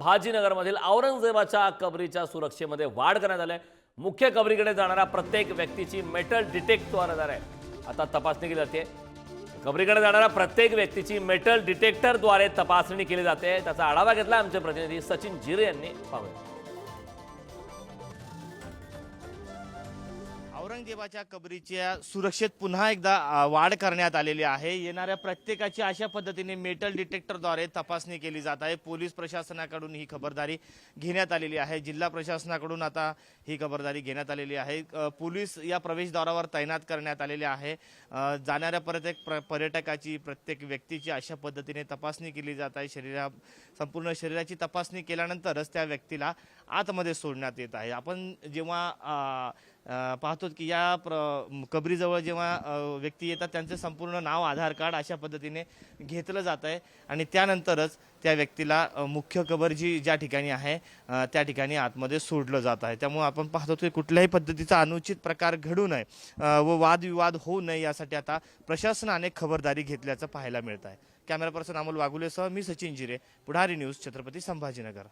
संभाजीनगरमधील औरंगजेबाच्या कबरीच्या सुरक्षेमध्ये वाढ करण्यात आली आहे। मुख्य कबरीकडे जाणाऱ्या प्रत्येक व्यक्तीची मेटल डिटेक्टरद्वारे आता तपासणी केली जाते। कबरीकडे जाणाऱ्या प्रत्येक व्यक्तीची मेटल डिटेक्टरद्वारे तपासणी केली जाते। त्याचा आढावा घेतला आमचे प्रतिनिधी सचिन जिरे यांनी। पाहूया। औरंगजेबाच्या कबरीच्या सुरक्षेत पुन्हा एकदा वाढ करण्यात आलेली आहे। येणाऱ्या प्रत्येकाची अशा पद्धतीने मेटल डिटेक्टरद्वारे तपासणी केली जात आहे। पोलीस प्रशासनाकडून ही खबरदारी घेण्यात आलेली आहे। जिल्हा प्रशासनाकडून आता ही खबरदारी घेण्यात आलेली आहे। पोलीस या प्रवेशद्वारावर तैनात करण्यात आलेले आहे। जाणाऱ्या प्रत्येक पर्यटकाची प्रत्येक व्यक्तीची अशा पद्धतीने तपासणी केली जात आहे। संपूर्ण शरीराची तपासणी केल्यानंतरच त्या व्यक्तीला आतमध्ये सोडण्यात येत आहे। आपण जेव्हा पाहतो की या कबरीजवळ जेव्हा व्यक्ती येतात त्यांचे संपूर्ण नाव, आधार कार्ड अशा पद्धतीने घेतलं जात आहे आणि त्यानंतरच त्या व्यक्तीला मुख्य कबर जी ज्या ठिकाणी आहे त्या ठिकाणी आतमध्ये सोडलं जात आहे। त्यामुळे आपण पाहतो की कुठल्याही पद्धतीचा अनुचित प्रकार घडू नये व वादविवाद होऊ नये यासाठी आता प्रशासनाने खबरदारी घेतल्याचं पाहायला मिळत आहे। कॅमेरा पर्सन अमोल वाघुलेसह मी सचिन जिरे, पुढारी न्यूज, छत्रपती संभाजीनगर।